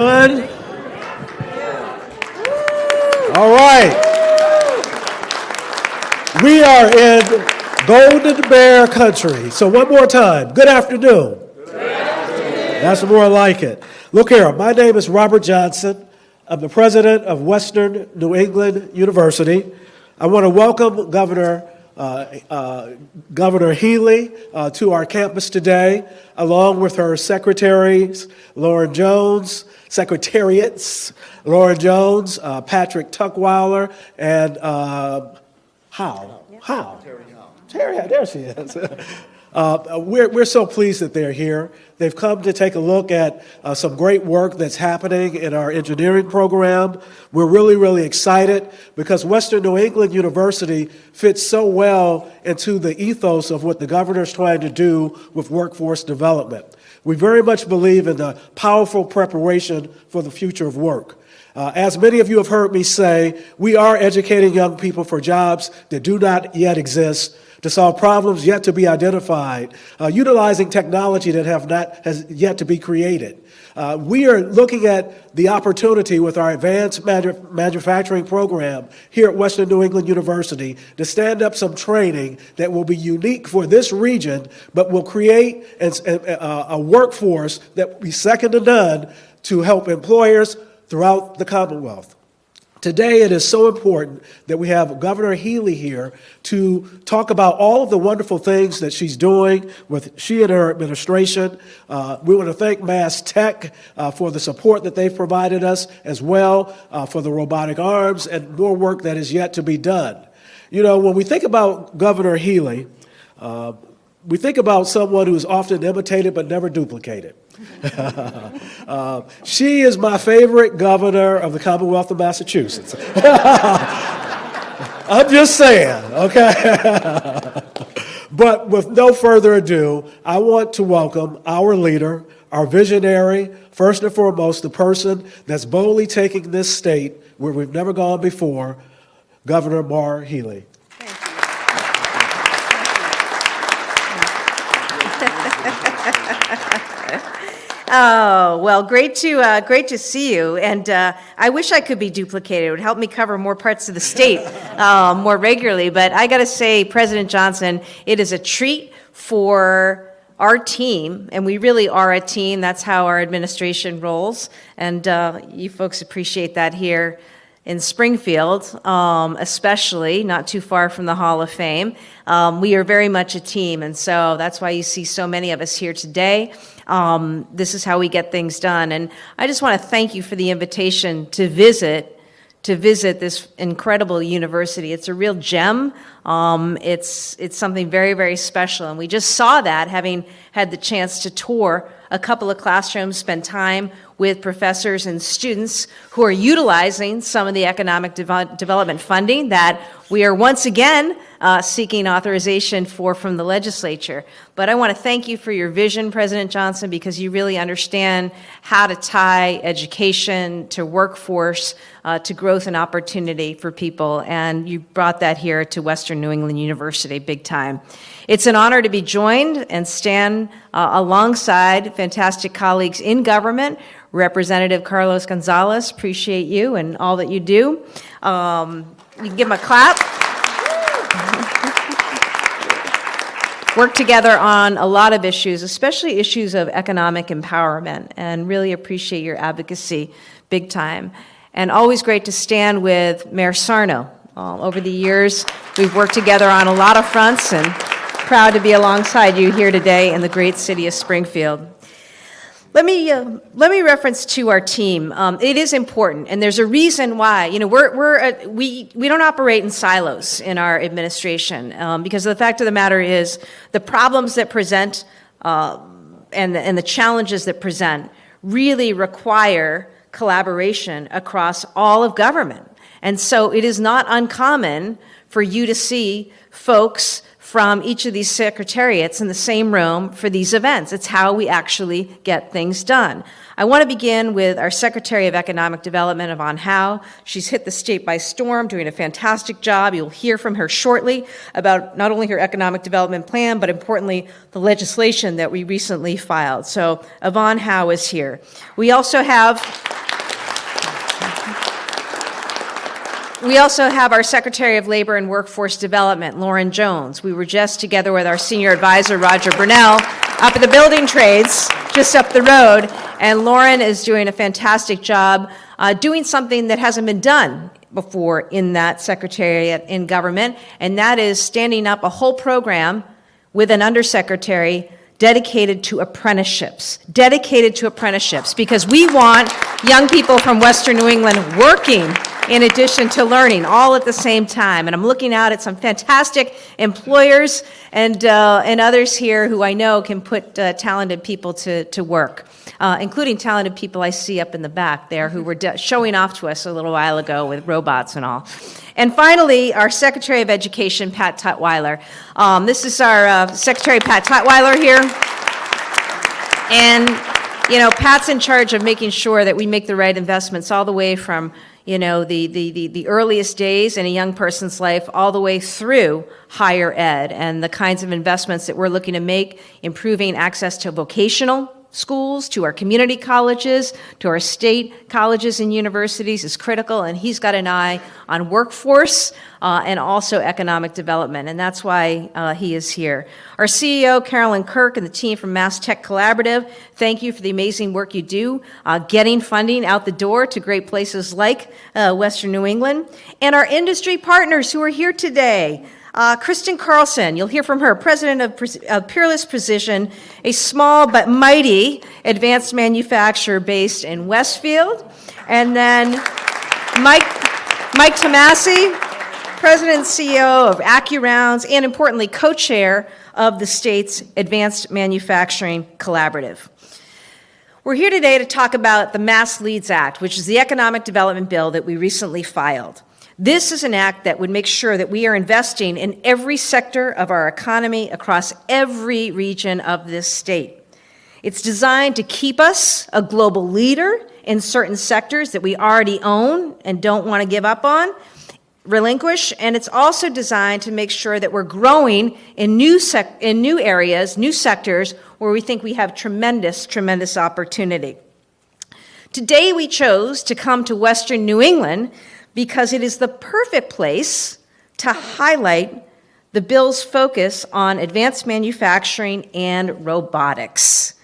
Good. All right. We are in Golden Bear country. So one more time. Good afternoon. Good afternoon. That's more like it. Look here. My name is Robert Johnson. I'm the president of Western New England University. I want to welcome Governor Healey to our campus today, along with her secretaries, Secretariats, Lauren Jones, Patrick Tuckweiler, and Terry, there she is. We're so pleased that they're here. They've come to take a look at some great work that's happening in our engineering program. We're really, really excited because Western New England University fits so well into the ethos of what the governor's trying to do with workforce development. We very much believe in the powerful preparation for the future of work. As many of you have heard me say, we are educating young people for jobs that do not yet exist, to solve problems yet to be identified, utilizing technology that has yet to be created. We are looking at the opportunity with our advanced manufacturing program here at Western New England University to stand up some training that will be unique for this region, but will create a workforce that will be second to none to help employers throughout the Commonwealth. Today, it is so important that we have Governor Healey here to talk about all of the wonderful things that she's doing with she and her administration. We want to thank Mass Tech for the support that they've provided us, as well for the robotic arms and more work that is yet to be done. You know, when we think about Governor Healey, we think about someone who is often imitated but never duplicated. She is my favorite governor of the Commonwealth of Massachusetts. I'm just saying, okay? But with no further ado, I want to welcome our leader, our visionary, first and foremost, the person that's boldly taking this state where we've never gone before, Governor Maura Healey. Oh, well, great to see you. And I wish I could be duplicated. It would help me cover more parts of the state more regularly. But I got to say, President Johnson, it is a treat for our team, and we really are a team. That's how our administration rolls. And you folks appreciate that here in Springfield, especially, not too far from the Hall of Fame. We are very much a team, and so that's why you see so many of us here today. This is how we get things done. And I just want to thank you for the invitation to visit this incredible university. It's a real gem. It's something very, very special. And we just saw that, having had the chance to tour a couple of classrooms, spend time with professors and students who are utilizing some of the economic development funding that we are once again seeking authorization for from the legislature. But I want to thank you for your vision, President Johnson, because you really understand how to tie education to workforce, to growth and opportunity for people, and you brought that here to Western New England University big time. It's an honor to be joined and stand alongside fantastic colleagues in government. Representative Carlos Gonzalez, appreciate you and all that you do. You can give him a clap. Work together on a lot of issues, especially issues of economic empowerment, and really appreciate your advocacy big time. And always great to stand with Mayor Sarno. Over the years, we've worked together on a lot of fronts, and proud to be alongside you here today in the great city of Springfield. Let me reference to our team. It is important, and there's a reason why. You know, we don't operate in silos in our administration because the fact of the matter is the problems that present and the challenges that present really require collaboration across all of government. And so it is not uncommon for you to see folks from each of these secretariats in the same room for these events. It's how we actually get things done. I want to begin with our Secretary of Economic Development, Yvonne Howe. She's hit the state by storm, doing a fantastic job. You'll hear from her shortly about not only her economic development plan, but importantly, the legislation that we recently filed. So Yvonne Howe is here. We also have We also have our Secretary of Labor and Workforce Development, Lauren Jones. We were just together with our Senior Advisor, Roger Burnell, up at the building trades, just up the road. And Lauren is doing a fantastic job doing something that hasn't been done before in that secretariat in government, and that is standing up a whole program with an undersecretary dedicated to apprenticeships, because we want young people from Western New England working in addition to learning, all at the same time. And I'm looking out at some fantastic employers and others here who I know can put talented people to work, including talented people I see up in the back there who were showing off to us a little while ago with robots and all. And finally, our Secretary of Education, Pat Tutwiler. This is our Secretary, Pat Tutwiler here. And, you know, Pat's in charge of making sure that we make the right investments all the way from, you know, the earliest days in a young person's life all the way through higher ed, and the kinds of investments that we're looking to make, improving access to vocational schools, to our community colleges, to our state colleges and universities is critical, and he's got an eye on workforce and also economic development, and that's why he is here. Our CEO, Carolyn Kirk, and the team from Mass Tech Collaborative, thank you for the amazing work you do, getting funding out the door to great places like Western New England, and our industry partners who are here today. Kristen Carlson, you'll hear from her, president of Peerless Precision, a small but mighty advanced manufacturer based in Westfield. And then Mike Tomasi, president and CEO of AccuRounds, and importantly, co-chair of the state's Advanced Manufacturing Collaborative. We're here today to talk about the Mass Leads Act, which is the economic development bill that we recently filed. This is an act that would make sure that we are investing in every sector of our economy across every region of this state. It's designed to keep us a global leader in certain sectors that we already own and don't want to give up on, relinquish, and it's also designed to make sure that we're growing in new areas, new sectors where we think we have tremendous opportunity. Today we chose to come to Western New England because it is the perfect place to highlight the bill's focus on advanced manufacturing and robotics.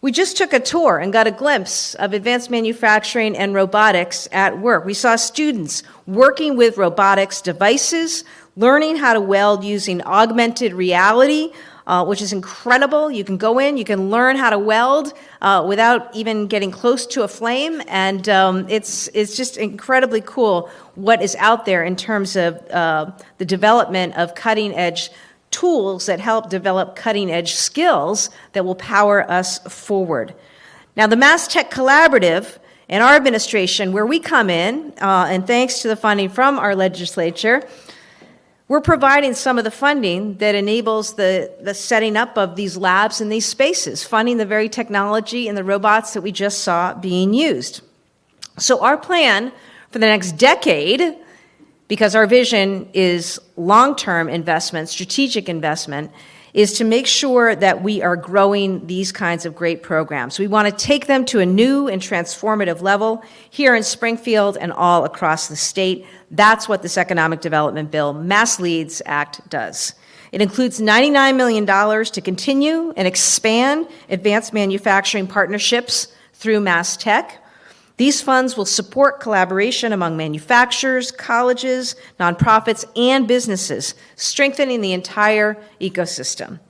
We just took a tour and got a glimpse of advanced manufacturing and robotics at work. We saw students working with robotics devices, learning how to weld using augmented reality, which is incredible. You can go in, you can learn how to weld without even getting close to a flame, and it's just incredibly cool what is out there in terms of the development of cutting-edge tools that help develop cutting-edge skills that will power us forward. Now, the Mass Tech Collaborative and our administration, where we come in, and thanks to the funding from our legislature, we're providing some of the funding that enables the setting up of these labs and these spaces, funding the very technology and the robots that we just saw being used. So our plan for the next decade, because our vision is long-term investment, strategic investment, is to make sure that we are growing these kinds of great programs. We want to take them to a new and transformative level here in Springfield and all across the state. That's what this Economic Development Bill, Mass Leads Act, does. It includes $99 million to continue and expand advanced manufacturing partnerships through Mass Tech. These funds will support collaboration among manufacturers, colleges, nonprofits, and businesses, strengthening the entire ecosystem.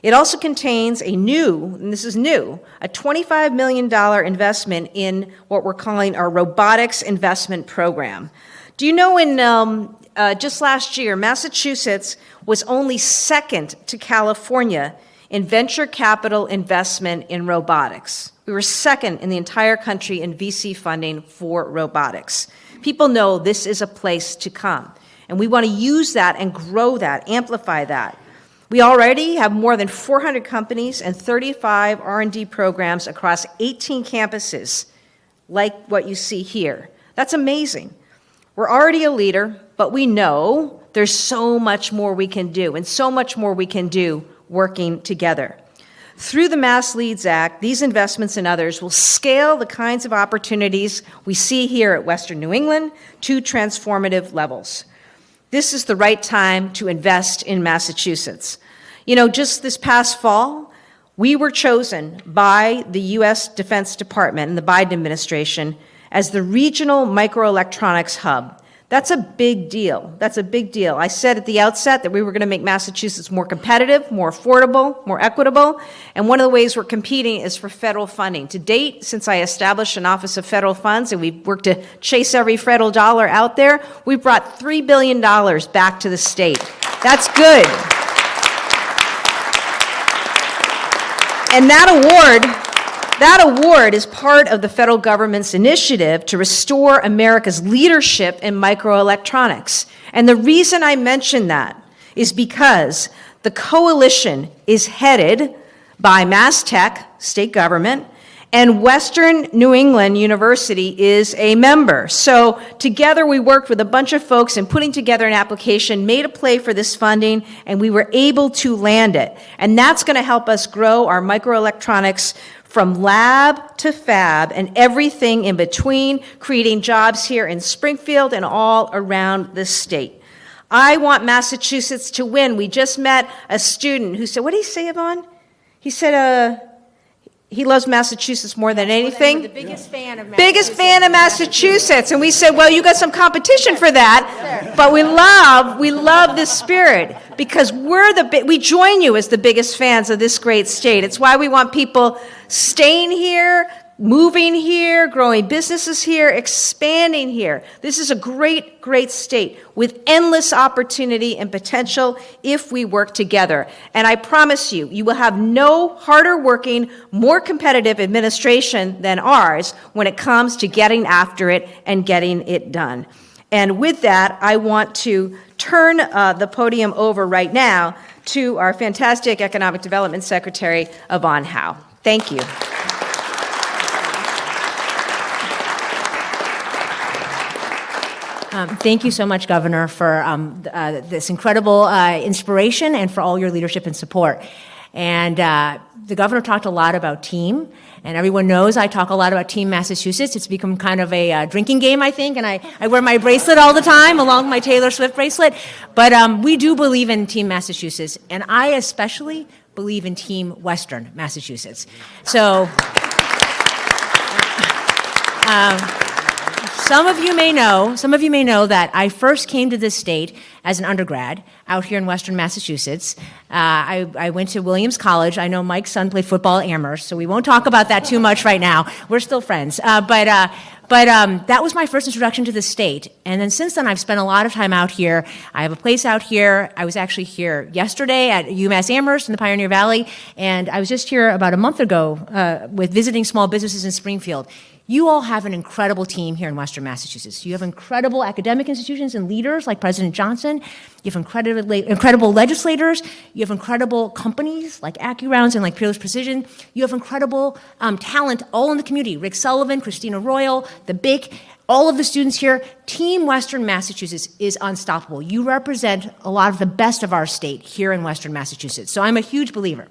It also contains a new, and this is new, a $25 million investment in what we're calling our Robotics Investment Program. Do you know just last year, Massachusetts was only second to California in venture capital investment in robotics. We were second in the entire country in VC funding for robotics. People know this is a place to come, and we want to use that and grow that, amplify that. We already have more than 400 companies and 35 R&D programs across 18 campuses, like what you see here. That's amazing. We're already a leader, but we know there's so much more we can do, and so much more we can do working together. Through the Mass Leads Act, these investments and others will scale the kinds of opportunities we see here at Western New England to transformative levels. This is the right time to invest in Massachusetts. You know, just this past fall, we were chosen by the U.S. Defense Department and the Biden administration as the regional microelectronics hub. That's a big deal. That's a big deal. I said at the outset that we were going to make Massachusetts more competitive, more affordable, more equitable, and one of the ways we're competing is for federal funding. To date, since I established an Office of Federal Funds and we've worked to chase every federal dollar out there, we've brought $3 billion back to the state. That's good. And that award is part of the federal government's initiative to restore America's leadership in microelectronics. And the reason I mention that is because the coalition is headed by Mass Tech, state government, and Western New England University is a member. So together we worked with a bunch of folks in putting together an application, made a play for this funding, and we were able to land it. And that's going to help us grow our microelectronics from lab to fab and everything in between, creating jobs here in Springfield and all around the state. I want Massachusetts to win. We just met a student who said, what did he say, Yvonne? He said, he loves Massachusetts more than anything. The biggest fan of Massachusetts. Biggest fan of Massachusetts. And we said, well, you got some competition for that. But we love this spirit because we join you as the biggest fans of this great state. It's why we want people staying here, moving here, growing businesses here, expanding here. This is a great, great state with endless opportunity and potential if we work together. And I promise you, you will have no harder working, more competitive administration than ours when it comes to getting after it and getting it done. And with that, I want to turn the podium over right now to our fantastic Economic Development Secretary, Yvonne Howe. Thank you. Thank you so much, Governor, for this incredible inspiration and for all your leadership and support. And the Governor talked a lot about team, and everyone knows I talk a lot about Team Massachusetts. It's become kind of a drinking game, I think, and I wear my bracelet all the time, along with my Taylor Swift bracelet. But we do believe in Team Massachusetts, and I especially believe in Team Western Massachusetts. So some of you may know that I first came to this state as an undergrad out here in Western Massachusetts. I went to Williams College. I know Mike's son played football at Amherst, so we won't talk about that too much right now. We're still friends. But that was my first introduction to the state. And then since then, I've spent a lot of time out here. I have a place out here. I was actually here yesterday at UMass Amherst in the Pioneer Valley, and I was just here about a month ago with visiting small businesses in Springfield. You all have an incredible team here in Western Massachusetts. You have incredible academic institutions and leaders like President Johnson. You have incredible legislators. You have incredible companies like AccuRounds and like Peerless Precision. You have incredible talent all in the community. Rick Sullivan, Christina Royal, the BIC, all of the students here. Team Western Massachusetts is unstoppable. You represent a lot of the best of our state here in Western Massachusetts. So I'm a huge believer.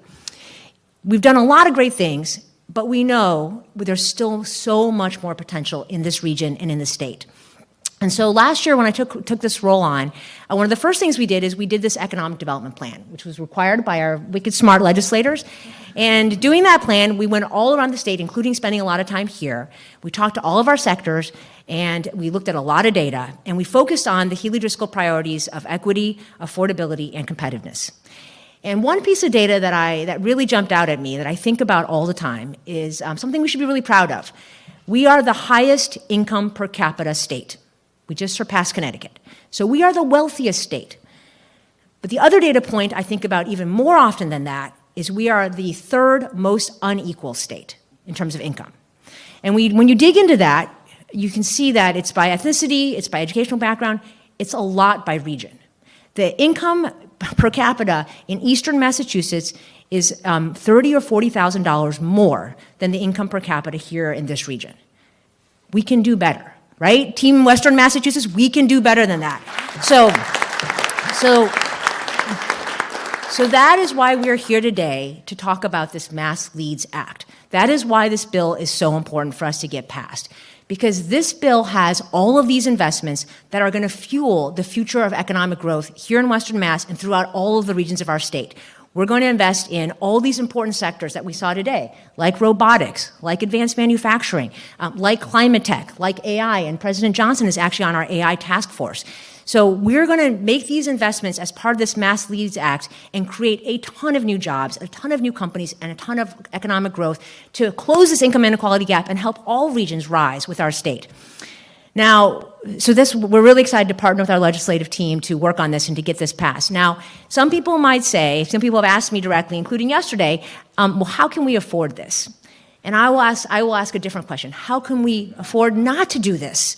We've done a lot of great things, but we know there's still so much more potential in this region and in the state. And so last year when I took this role on, one of the first things we did is we did this economic development plan, which was required by our wicked smart legislators. And doing that plan, we went all around the state, including spending a lot of time here. We talked to all of our sectors, and we looked at a lot of data, and we focused on the Healey-Driscoll priorities of equity, affordability, and competitiveness. And one piece of data that really jumped out at me that I think about all the time is something we should be really proud of. We are the highest income per capita state. We just surpassed Connecticut. So we are the wealthiest state. But the other data point I think about even more often than that is we are the third most unequal state in terms of income. And when you dig into that, you can see that it's by ethnicity, it's by educational background, it's a lot by region. The income per capita in eastern Massachusetts is $30,000 or $40,000 more than the income per capita here in this region. We can do better, right? Team Western So that is why we're here today to talk about this Mass Leads Act. That is why this bill is so important for us to get passed. Because this bill has all of these investments that are going to fuel the future of economic growth here in Western Mass and throughout all of the regions of our state. We're going to invest in all these important sectors that we saw today, like robotics, like advanced manufacturing, like climate tech, like AI, and President Johnson is actually on our AI task force. So we're going to make these investments as part of this Mass Leads Act and create a ton of new jobs, a ton of new companies, and a ton of economic growth to close this income inequality gap and help all regions rise with our state. Now, we're really excited to partner with our legislative team to work on this and to get this passed. Now, some people might say, some people have asked me directly, including yesterday, well, how can we afford this? And I will ask a different question. How can we afford not to do this?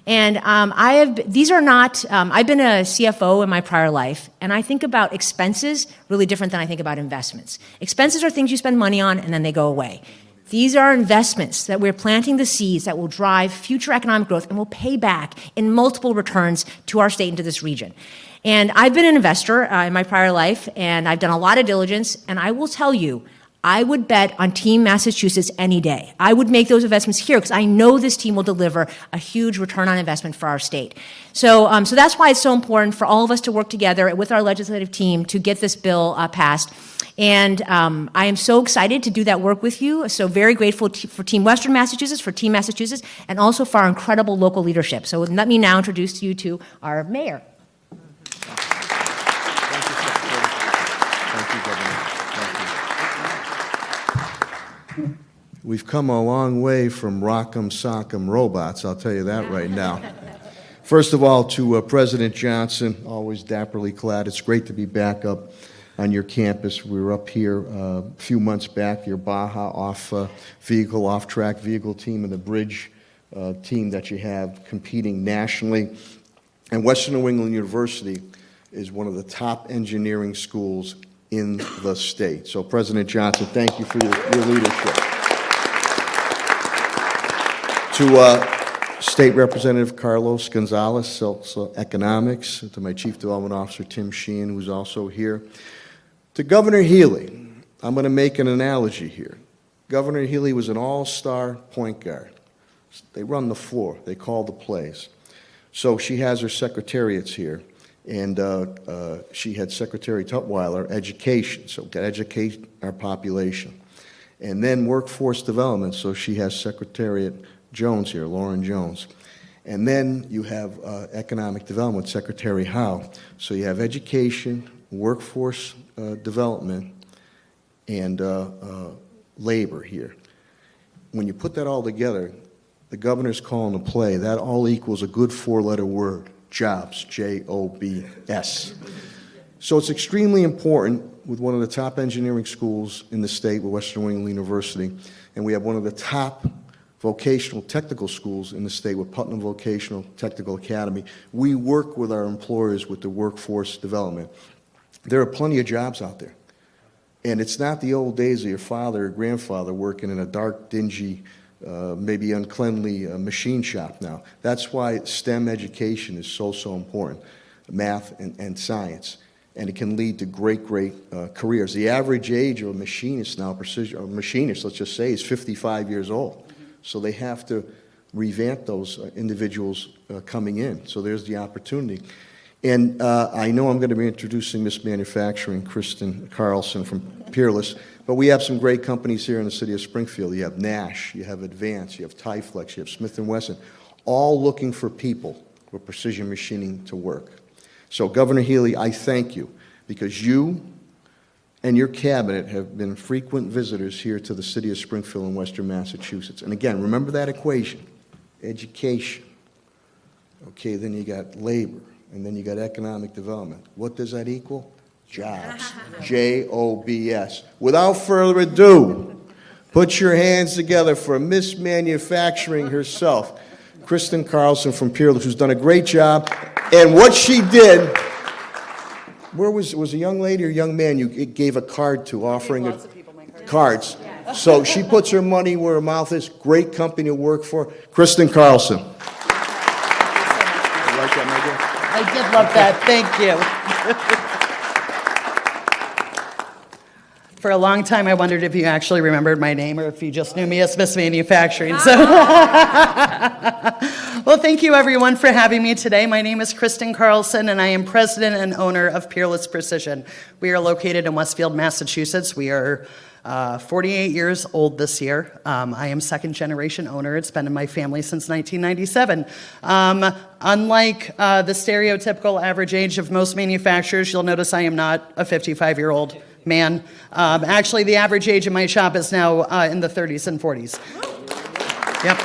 And I've been a CFO in my prior life, and I think about expenses really different than I think about investments. Expenses are things you spend money on and then they go away. These are investments that we're planting the seeds that will drive future economic growth and will pay back in multiple returns to our state and to this region. And I've been an investor in my prior life, and I've done a lot of diligence, and I will tell you, I would bet on Team Massachusetts any day. I would make those investments here because I know this team will deliver a huge return on investment for our state. So that's why it's so important for all of us to work together with our legislative team to get this bill passed. And I am so excited to do that work with you. So very grateful for Team Western Massachusetts, for Team Massachusetts, and also for our incredible local leadership. So let me now introduce you to our mayor. We've come a long way from rock'em sock'em robots, I'll tell you that right now. First of all, to President Johnson, always dapperly clad, it's great to be back up on your campus. We were up here a few months back, your Baja off-track vehicle team and the bridge team that you have competing nationally. And Western New England University is one of the top engineering schools in the state. So President Johnson, thank you for your leadership. To State Representative Carlos Gonzalez, Celsa Economics, to my Chief Development Officer Tim Sheehan, who's also here. To Governor Healey, I'm going to make an analogy here. Governor Healey was an all-star point guard. They run the floor. They call the plays. So she has her secretariats here, and she had Secretary Tutwiler, education, so to educate our population. And then workforce development, so she has Secretariat Jones here, Lauren Jones. And then you have economic development, Secretary Howe. So you have education, workforce development, and labor here. When you put that all together, the governor's calling a play. That all equals a good four-letter word, jobs, J-O-B-S. So it's extremely important with one of the top engineering schools in the state, with Western New England University, and we have one of the top vocational technical schools in the state with Putnam Vocational Technical Academy. We work with our employers with the workforce development. There are plenty of jobs out there. And it's not the old days of your father or grandfather working in a dark, dingy, maybe uncleanly machine shop now. That's why STEM education is so important, math and science. And it can lead to great careers. The average age of a machinist now, let's just say, is 55 years old. So they have to revamp those individuals coming in. So there's the opportunity. And I know I'm going to be introducing Miss Manufacturing, Kristen Carlson from Peerless, but we have some great companies here in the city of Springfield. You have Nash, you have Advance, you have Tyflex, you have Smith & Wesson, all looking for people with precision machining to work. So Governor Healey, I thank you because you and your cabinet have been frequent visitors here to the city of Springfield and Western Massachusetts. And again, remember that equation, education. Okay, then you got labor, and then you got economic development. What does that equal? Jobs, J-O-B-S. Without further ado, put your hands together for Miss Manufacturing herself, Kristen Carlson from Peerless, who's done a great job. And what she did, was a young lady or young man you gave a card to, offering her cards. So she puts her money where her mouth is. Great company to work for. Kristen Carlson. You like that, my dear? I did love that. Thank you. For a long time, I wondered if you actually remembered my name or if you just knew me as Miss Manufacturing. So, well, thank you everyone for having me today. My name is Kristen Carlson, and I am president and owner of Peerless Precision. We are located in Westfield, Massachusetts. We are 48 years old this year. I am second generation owner. It's been in my family since 1997. Unlike the stereotypical average age of most manufacturers, you'll notice I am not a 55-year-old man. Actually, the average age in my shop is now in the 30s and 40s. Yep.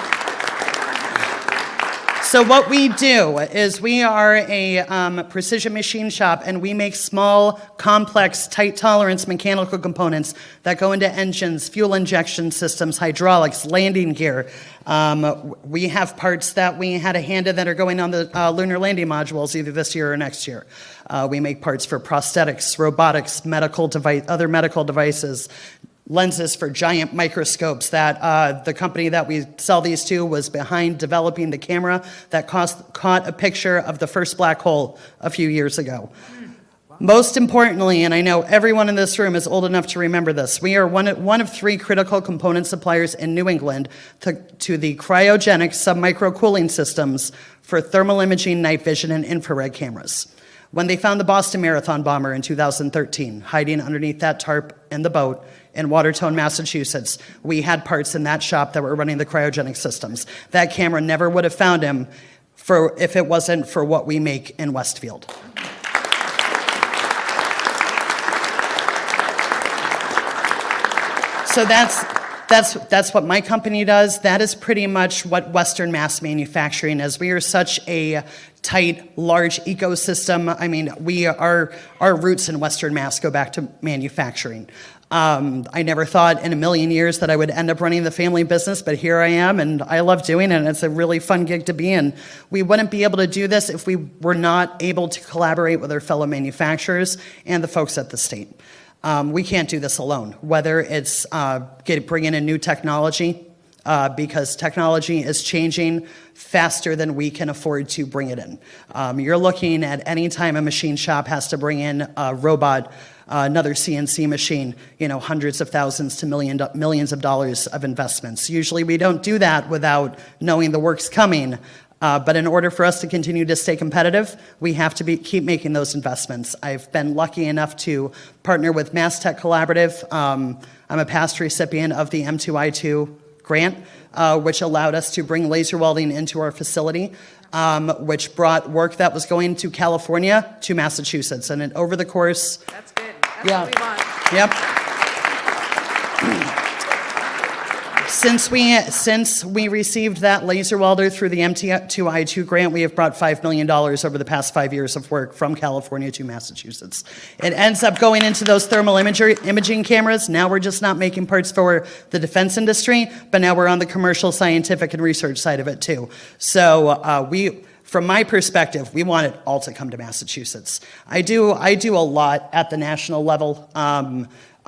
So what we do is we are a precision machine shop, and we make small, complex, tight tolerance mechanical components that go into engines, fuel injection systems, hydraulics, landing gear. We have parts that we had a hand in that are going on the lunar landing modules either this year or next year. We make parts for prosthetics, robotics, other medical devices, lenses for giant microscopes that the company that we sell these to was behind developing the camera that caught a picture of the first black hole a few years ago. Most importantly, and I know everyone in this room is old enough to remember this, we are one of three critical component suppliers in New England to the cryogenic submicro cooling systems for thermal imaging, night vision, and infrared cameras. When they found the Boston Marathon bomber in 2013, hiding underneath that tarp in the boat in Watertown, Massachusetts, we had parts in that shop that were running the cryogenic systems. That camera never would have found him if it wasn't for what we make in Westfield. So that's what my company does. That is pretty much what Western Mass Manufacturing is. We are such a tight, large ecosystem. I mean, our roots in Western Mass go back to manufacturing. I never thought in a million years that I would end up running the family business, but here I am, and I love doing it, and it's a really fun gig to be in. We wouldn't be able to do this if we were not able to collaborate with our fellow manufacturers and the folks at the state. We can't do this alone, whether it's bringing in new technology, because technology is changing faster than we can afford to bring it in. You're looking at any time a machine shop has to bring in a robot, another CNC machine, hundreds of thousands to millions of dollars of investments. Usually we don't do that without knowing the work's coming. But in order for us to continue to stay competitive, we have to keep making those investments. I've been lucky enough to partner with Mass Tech Collaborative. I'm a past recipient of the M2I2 grant, which allowed us to bring laser welding into our facility, which brought work that was going to California to Massachusetts. And over the course... That's good. That's what we want. Yep. Since we received that laser welder through the M2I2 grant, we have brought $5 million over the past 5 years of work from California to Massachusetts. It ends up going into those thermal imaging cameras. Now we're just not making parts for the defense industry, but now we're on the commercial, scientific, and research side of it too. So from my perspective, we want it all to come to Massachusetts. I do a lot at the national level.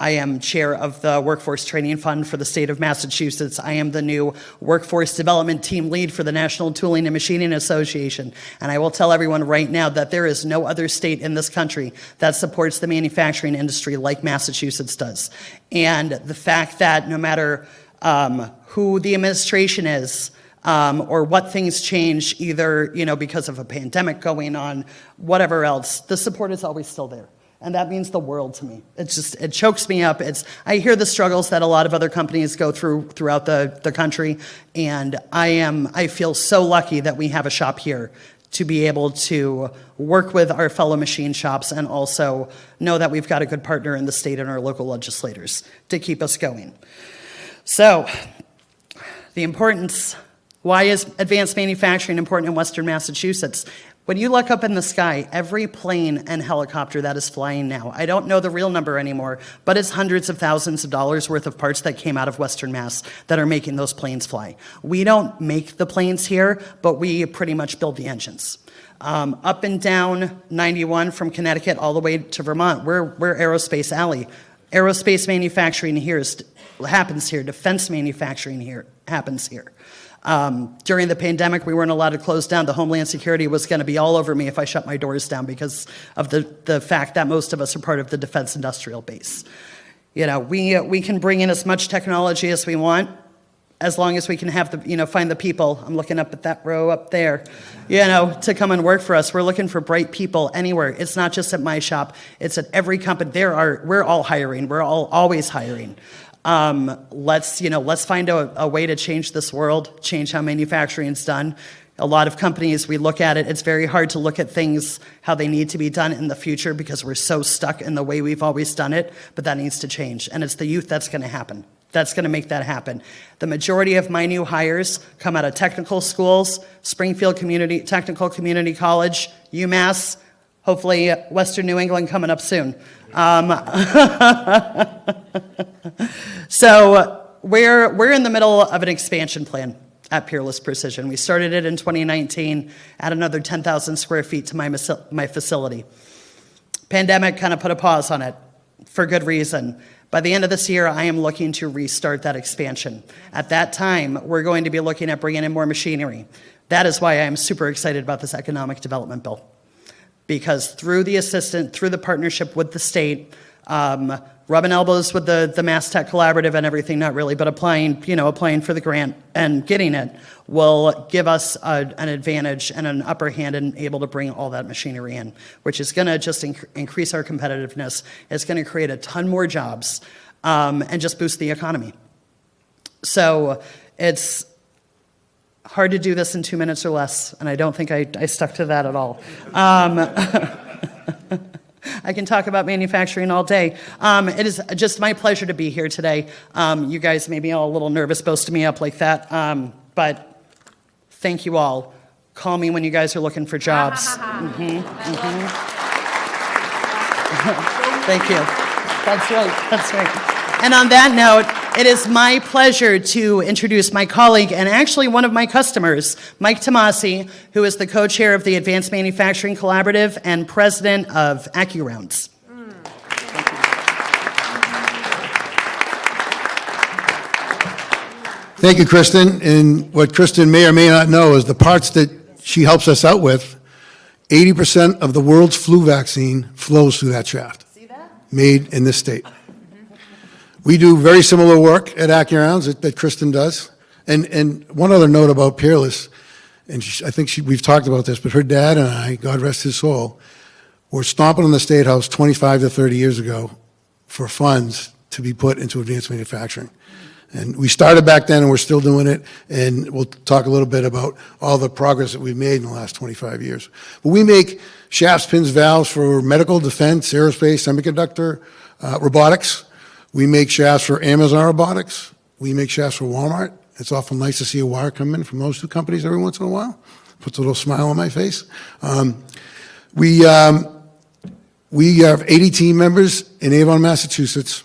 I am chair of the Workforce Training Fund for the state of Massachusetts. I am the new Workforce Development Team Lead for the National Tooling and Machining Association. And I will tell everyone right now that there is no other state in this country that supports the manufacturing industry like Massachusetts does. And the fact that no matter who the administration is, or what things change, either because of a pandemic going on, whatever else, the support is always still there. And that means the world to me. It chokes me up. I hear the struggles that a lot of other companies go throughout the country, and I feel so lucky that we have a shop here to be able to work with our fellow machine shops and also know that we've got a good partner in the state and our local legislators to keep us going. So, the importance, why is advanced manufacturing important in Western Massachusetts? When you look up in the sky, every plane and helicopter that is flying now, I don't know the real number anymore, but it's hundreds of thousands of dollars worth of parts that came out of Western Mass that are making those planes fly. We don't make the planes here, but we pretty much build the engines. Up and down 91 from Connecticut all the way to Vermont, we're Aerospace Alley. Aerospace manufacturing here happens here. Defense manufacturing here happens here. During the pandemic, we weren't allowed to close down. The Homeland Security was going to be all over me if I shut my doors down because of the fact that most of us are part of the defense industrial base. You know, we can bring in as much technology as we want, as long as we can have the, you know, find the people. I'm looking up at that row up there, you know, to come and work for us. We're looking for bright people anywhere. It's not just at my shop. It's at every company. We're all hiring. We're always hiring. Let's find a way to change this world, change how manufacturing is done. A lot of companies, we look at it, it's very hard to look at things how they need to be done in the future because we're so stuck in the way we've always done it, but that needs to change. And it's the youth that's going to happen. That's going to make that happen. The majority of my new hires come out of technical schools, Springfield Technical Community College, UMass, hopefully Western New England coming up soon. So we're in the middle of an expansion plan at Peerless Precision. We started it in 2019, add another 10,000 square feet to my facility. Pandemic kind of put a pause on it for good reason. By the end of this year, I am looking to restart that expansion. At that time, we're going to be looking at bringing in more machinery. That is why I am super excited about this economic development bill. Because through the partnership with the state, rubbing elbows with the Mass Tech Collaborative and everything, not really, but applying for the grant and getting it will give us an advantage and an upper hand in able to bring all that machinery in, which is going to just increase our competitiveness. It's going to create a ton more jobs and just boost the economy. So it's hard to do this in 2 minutes or less, and I don't think I stuck to that at all. I can talk about manufacturing all day. It is just my pleasure to be here today. You guys may be all a little nervous boasting me up like that, but thank you all. Call me when you guys are looking for jobs. Thank you. That's right. And on that note, it is my pleasure to introduce my colleague and actually one of my customers, Mike Tomasi, who is the co-chair of the Advanced Manufacturing Collaborative and president of AccuRounds. Thank you, Kristen. And what Kristen may or may not know is the parts that she helps us out with, 80% of the world's flu vaccine flows through that shaft. See that? Made in this state. We do very similar work at AccuRounds that Kristen does. And one other note about Peerless, and I think we've talked about this, but her dad and I, God rest his soul, were stomping on the State House 25 to 30 years ago for funds to be put into advanced manufacturing. And we started back then, and we're still doing it, and we'll talk a little bit about all the progress that we've made in the last 25 years. But we make shafts, pins, valves for medical, defense, aerospace, semiconductor, robotics. We make shafts for Amazon Robotics. We make shafts for Walmart. It's awful nice to see a wire come in from those two companies every once in a while. Puts a little smile on my face. We have 80 team members in Avon, Massachusetts.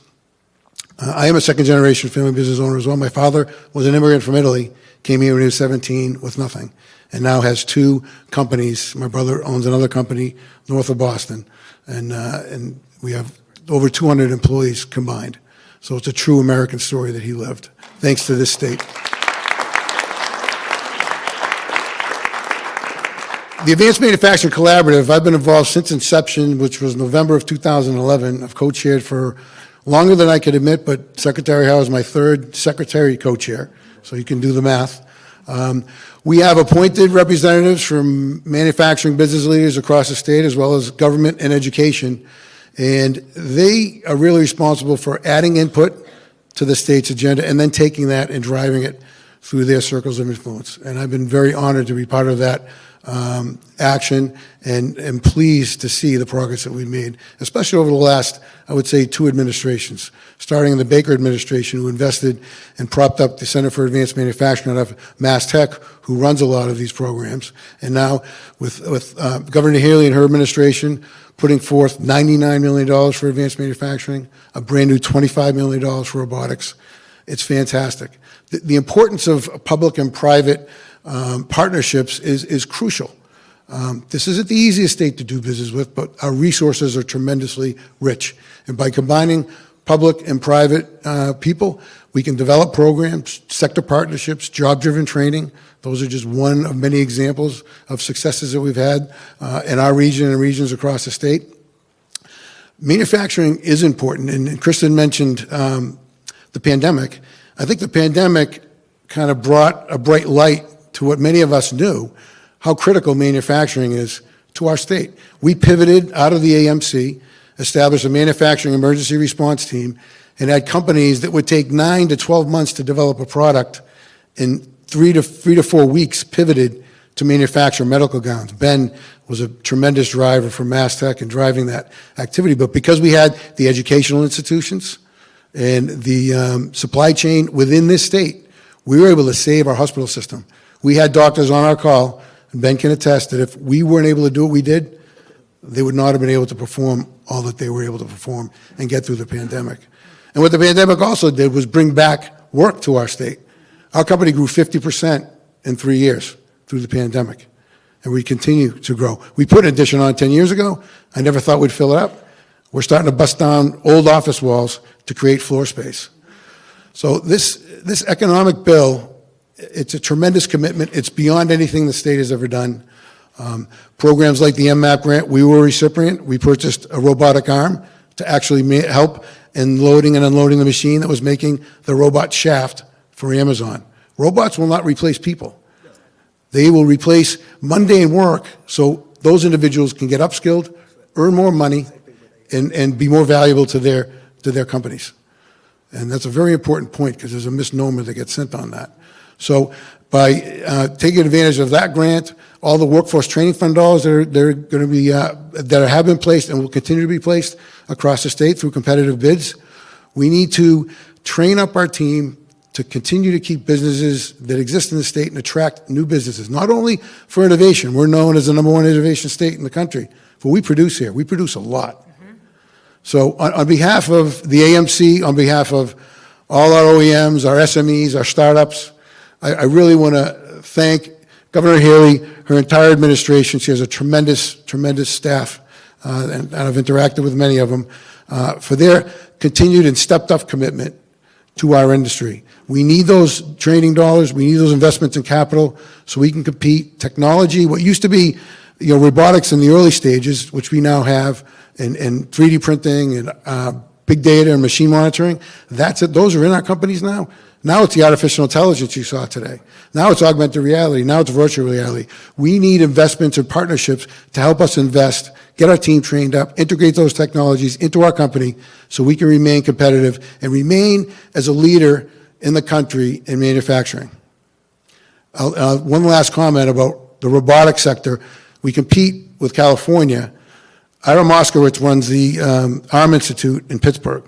I am a second-generation family business owner as well. My father was an immigrant from Italy, came here when he was 17 with nothing, and now has two companies. My brother owns another company north of Boston, and we have over 200 employees combined. So it's a true American story that he lived, thanks to this state. The Advanced Manufacturing Collaborative, I've been involved since inception, which was November of 2011. I've co-chaired for longer than I could admit, but Secretary Howe is my third secretary co-chair, so you can do the math. We have appointed representatives from manufacturing business leaders across the state, as well as government and education. And they are really responsible for adding input to the state's agenda and then taking that and driving it through their circles of influence. And I've been very honored to be part of that action and pleased to see the progress that we've made, especially over the last, I would say, 2 administrations, starting in the Baker administration, who invested and propped up the Center for Advanced Manufacturing out of Mass Tech, who runs a lot of these programs, and now with Governor Healey and her administration, putting forth $99 million for advanced manufacturing, a brand new $25 million for robotics. It's fantastic. The importance of public and private partnerships is crucial. This isn't the easiest state to do business with, but our resources are tremendously rich. And by combining public and private people, we can develop programs, sector partnerships, job-driven training. Those are just one of many examples of successes that we've had in our region and regions across the state. Manufacturing is important, and Kristen mentioned the pandemic. I think the pandemic kind of brought a bright light to what many of us knew, how critical manufacturing is to our state. We pivoted out of the AMC, established a manufacturing emergency response team, and had companies that would take 9 to 12 months to develop a product, in 3 to 4 weeks pivoted to manufacture medical gowns. Ben was a tremendous driver for Mass Tech in driving that activity, but because we had the educational institutions and the supply chain within this state, we were able to save our hospital system. We had doctors on our call, and Ben can attest that if we weren't able to do what we did, they would not have been able to perform all that they were able to perform and get through the pandemic. And what the pandemic also did was bring back work to our state. Our company grew 50% in 3 years through the pandemic, and we continue to grow. We put an addition on 10 years ago. I never thought we'd fill it up. We're starting to bust down old office walls to create floor space. So this economic bill, it's a tremendous commitment. It's beyond anything the state has ever done. Programs like the MMAP grant, we were a recipient. We purchased a robotic arm to actually help in loading and unloading the machine that was making the robot shaft for Amazon. Robots will not replace people. They will replace mundane work so those individuals can get upskilled, earn more money, and be more valuable to their companies. And that's a very important point because there's a misnomer that gets sent on that. So by taking advantage of that grant, all the workforce training fund dollars that are going to be that have been placed and will continue to be placed across the state through competitive bids, we need to train up our team to continue to keep businesses that exist in the state and attract new businesses, not only for innovation. We're known as the #1 innovation state in the country, but we produce here. We produce a lot. So on behalf of the AMC, on behalf of all our OEMs, our SMEs, our startups, I really want to thank Governor Healey, her entire administration. She has a tremendous, tremendous staff, and I've interacted with many of them, for their continued and stepped-up commitment to our industry. We need those training dollars. We need those investments in capital so we can compete. Technology, what used to be, robotics in the early stages, which we now have, and 3D printing and big data and machine monitoring, that's it. Those are in our companies now. Now it's the artificial intelligence you saw today. Now it's augmented reality. Now it's virtual reality. We need investments and partnerships to help us invest, get our team trained up, integrate those technologies into our company so we can remain competitive and remain as a leader in the country in manufacturing. One last comment about the robotics sector. We compete with California. Ira Moskowitz runs the ARM Institute in Pittsburgh.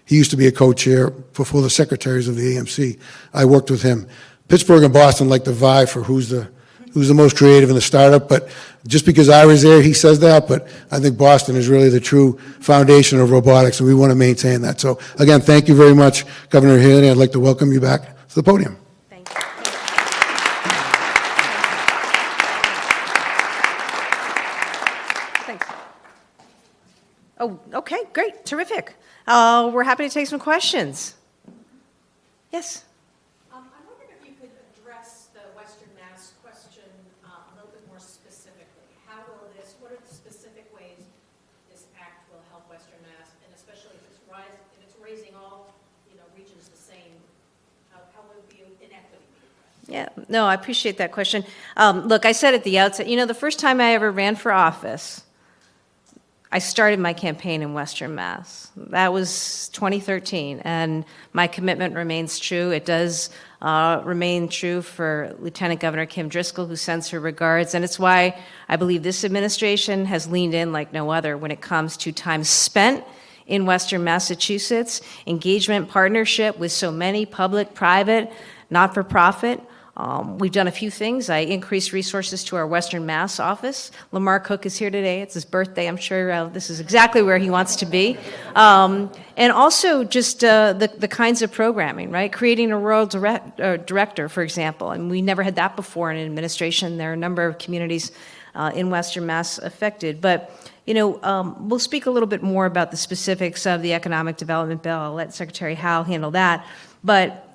He used to be a co-chair before the secretaries of the AMC. I worked with him. Pittsburgh and Boston like to vie for who's the most creative in the startup, but just because Ira's there, he says that, but I think Boston is really the true foundation of robotics, and we want to maintain that. So again, thank you very much, Governor Healey. I'd like to welcome you back to the podium. Thank you. Thanks. Oh, okay, great, terrific. We're happy to take some questions. Yes? I wondered if you could address the Western Mass question a little bit more specifically. What are the specific ways this act will help Western Mass, and especially if it's raising all regions the same, how will it be inequity? Yeah, no, I appreciate that question. Look, I said at the outset, the first time I ever ran for office, I started my campaign in Western Mass. That was 2013, and my commitment remains true. It does remain true for Lieutenant Governor Kim Driscoll, who sends her regards, and it's why I believe this administration has leaned in like no other when it comes to time spent in Western Massachusetts, engagement, partnership with so many public, private, not-for-profit. We've done a few things. I increased resources to our Western Mass office. Lamar Cook is here today. It's his birthday. I'm sure this is exactly where he wants to be. And also just the kinds of programming, right? Creating a rural director, for example. And we never had that before in administration. There are a number of communities in Western Mass affected. But, we'll speak a little bit more about the specifics of the economic development bill. I'll let Secretary Howell handle that. But,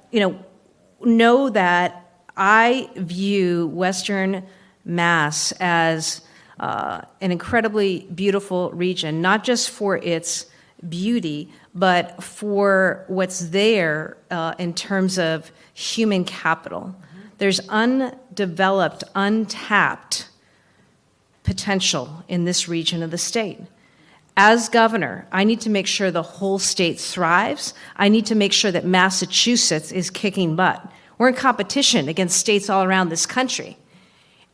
know that I view Western Mass as an incredibly beautiful region, not just for its beauty, but for what's there in terms of human capital. There's undeveloped, untapped potential in this region of the state. As governor, I need to make sure the whole state thrives. I need to make sure that Massachusetts is kicking butt. We're in competition against states all around this country.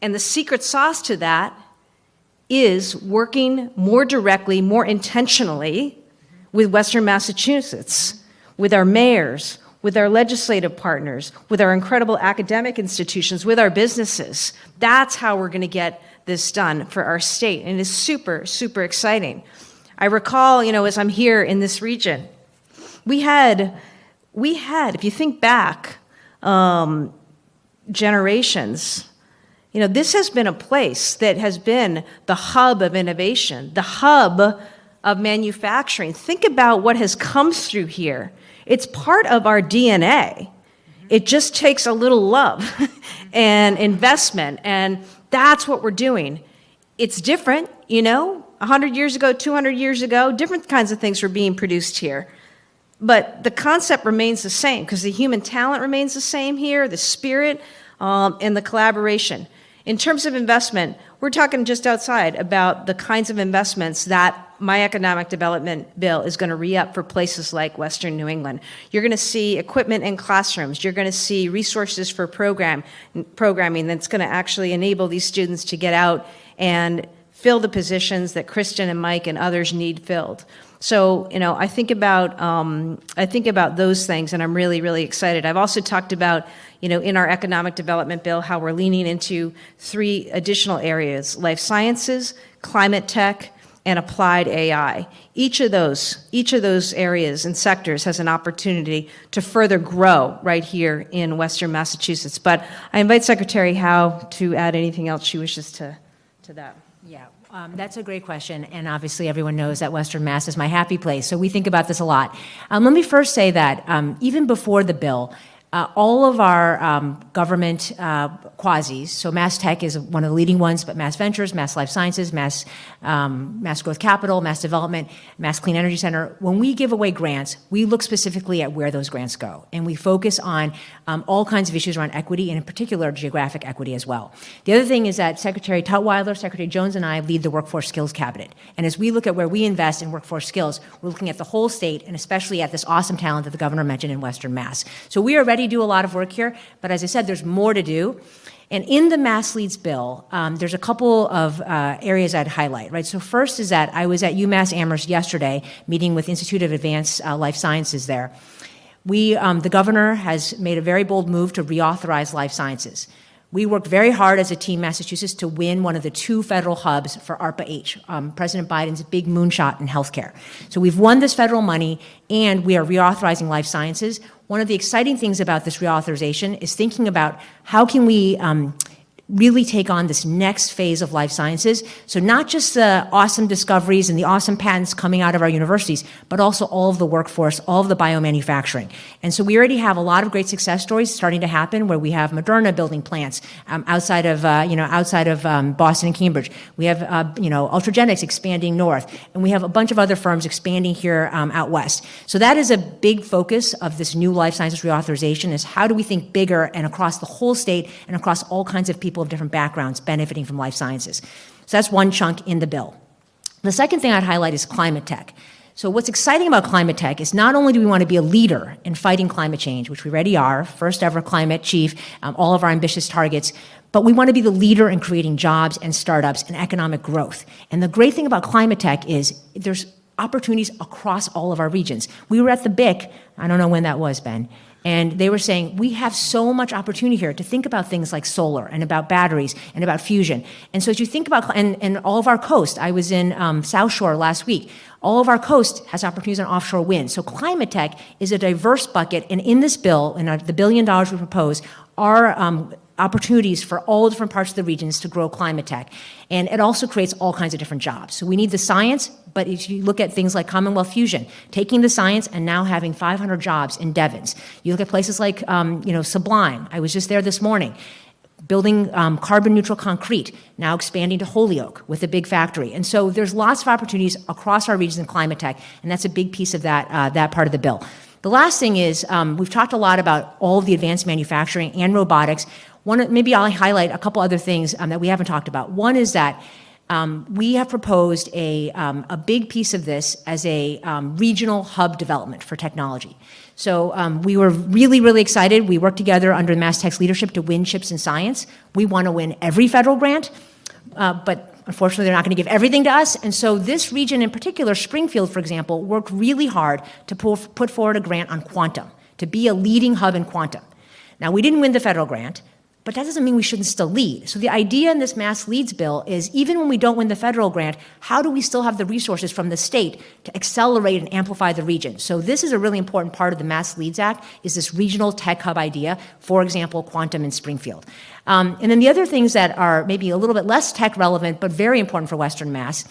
And the secret sauce to that is working more directly, more intentionally with Western Massachusetts, with our mayors, with our legislative partners, with our incredible academic institutions, with our businesses. That's how we're going to get this done for our state. And it is super, super exciting. I recall, as I'm here in this region, we had, if you think back, generations, this has been a place that has been the hub of innovation, the hub of manufacturing. Think about what has come through here. It's part of our DNA. It just takes a little love and investment, and that's what we're doing. It's different, 100 years ago, 200 years ago, different kinds of things were being produced here. But the concept remains the same because the human talent remains the same here, the spirit, and the collaboration. In terms of investment, we're talking just outside about the kinds of investments that my economic development bill is going to re-up for places like Western New England. You're going to see equipment in classrooms. You're going to see resources for programming that's going to actually enable these students to get out and fill the positions that Kristen and Mike and others need filled. So, I think about those things, and I'm really, really excited. I've also talked about, in our economic development bill, how we're leaning into 3 additional areas: life sciences, climate tech, and applied AI. Each of those areas and sectors has an opportunity to further grow right here in Western Massachusetts. But I invite Secretary Howe to add anything else she wishes to that. Yeah, that's a great question, and obviously everyone knows that Western Mass is my happy place, so we think about this a lot. Let me first say that even before the bill, all of our government quasis, so Mass Tech is one of the leading ones, but Mass Ventures, Mass Life Sciences, Mass Growth Capital, Mass Development, Mass Clean Energy Center, when we give away grants, we look specifically at where those grants go. And we focus on all kinds of issues around equity, and in particular, geographic equity as well. The other thing is that Secretary Tutwiler, Secretary Jones, and I lead the Workforce Skills Cabinet. And as we look at where we invest in workforce skills, we're looking at the whole state, and especially at this awesome talent that the governor mentioned in Western Mass. So we are ready to do a lot of work here, but as I said, there's more to do. And in the Mass Leads bill, there's a couple of areas I'd highlight, right? So first is that I was at UMass Amherst yesterday, meeting with Institute of Advanced Life Sciences there. The governor has made a very bold move to reauthorize life sciences. We worked very hard as a team, Massachusetts, to win one of the 2 federal hubs for ARPA-H, President Biden's big moonshot in healthcare. So we've won this federal money, and we are reauthorizing life sciences. One of the exciting things about this reauthorization is thinking about how can we really take on this next phase of life sciences. So not just the awesome discoveries and the awesome patents coming out of our universities, but also all of the workforce, all of the biomanufacturing. And so we already have a lot of great success stories starting to happen where we have Moderna building plants outside of Boston and Cambridge. We have, Ultragenics expanding north, and we have a bunch of other firms expanding here out west. So that is a big focus of this new life sciences reauthorization is how do we think bigger and across the whole state and across all kinds of people of different backgrounds benefiting from life sciences. So that's one chunk in the bill. The second thing I'd highlight is climate tech. So what's exciting about climate tech is not only do we want to be a leader in fighting climate change, which we already are, first ever climate chief, all of our ambitious targets, but we want to be the leader in creating jobs and startups and economic growth. And the great thing about climate tech is there's opportunities across all of our regions. We were at the BIC, I don't know when that was, Ben, and they were saying, we have so much opportunity here to think about things like solar and about batteries and about fusion. And so as you think about, and all of our coast, I was in South Shore last week, all of our coast has opportunities on offshore wind. So climate tech is a diverse bucket, and in this bill, in the $1 billion we propose, are opportunities for all different parts of the regions to grow climate tech. And it also creates all kinds of different jobs. So we need the science, but if you look at things like Commonwealth Fusion, taking the science and now having 500 jobs in Devens. You look at places like, Sublime. I was just there this morning. building carbon neutral concrete, now expanding to Holyoke with a big factory. And so there's lots of opportunities across our regions in climate tech, and that's a big piece of that part of the bill. The last thing is, we've talked a lot about all of the advanced manufacturing and robotics. Maybe I'll highlight a couple other things that we haven't talked about. One is that we have proposed a big piece of this as a regional hub development for technology. So we were really, really excited. We worked together under MassTech's leadership to win CHIPS in Science. We want to win every federal grant, but unfortunately, they're not going to give everything to us. And so this region in particular, Springfield, for example, worked really hard to put forward a grant on quantum, to be a leading hub in quantum. Now, we didn't win the federal grant, but that doesn't mean we shouldn't still lead. So the idea in this Mass Leads bill is even when we don't win the federal grant, how do we still have the resources from the state to accelerate and amplify the region? So this is a really important part of the Mass Leads Act, is this regional tech hub idea, for example, quantum in Springfield. And then the other things that are maybe a little bit less tech relevant, but very important for Western Mass,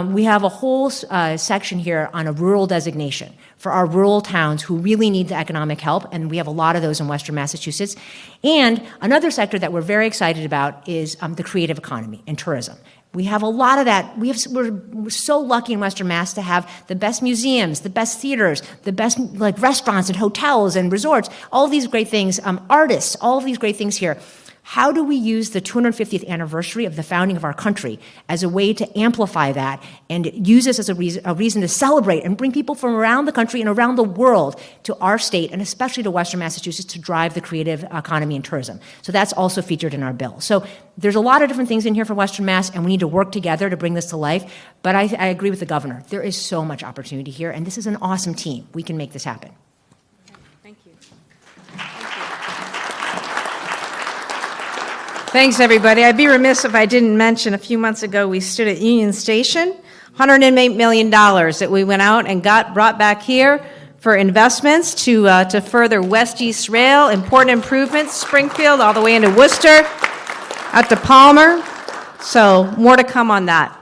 we have a whole section here on a rural designation for our rural towns who really need the economic help, and we have a lot of those in Western Massachusetts. And another sector that we're very excited about is the creative economy and tourism. We have a lot of that. We're so lucky in Western Mass to have the best museums, the best theaters, the best restaurants and hotels and resorts, all these great things, artists, all of these great things here. How do we use the 250th anniversary of the founding of our country as a way to amplify that and use this as a reason to celebrate and bring people from around the country and around the world to our state, and especially to Western Massachusetts, to drive the creative economy and tourism? So that's also featured in our bill. So there's a lot of different things in here for Western Mass, and we need to work together to bring this to life. But I agree with the governor. There is so much opportunity here, and this is an awesome team. We can make this happen. Thank you. Thanks, everybody. I'd be remiss if I didn't mention a few months ago we stood at Union Station, $108 million that we went out and brought back here for investments to further West-East Rail, important improvements, Springfield all the way into Worcester, out to Palmer. So more to come on that.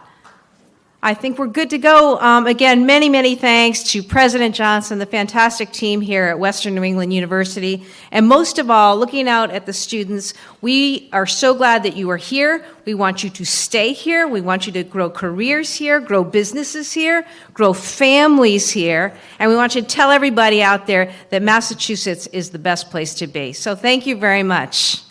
I think we're good to go. Again, many, many thanks to President Johnson, the fantastic team here at Western New England University, and most of all, looking out at the students. We are so glad that you are here. We want you to stay here. We want you to grow careers here, grow businesses here, grow families here, and we want you to tell everybody out there that Massachusetts is the best place to be. So thank you very much.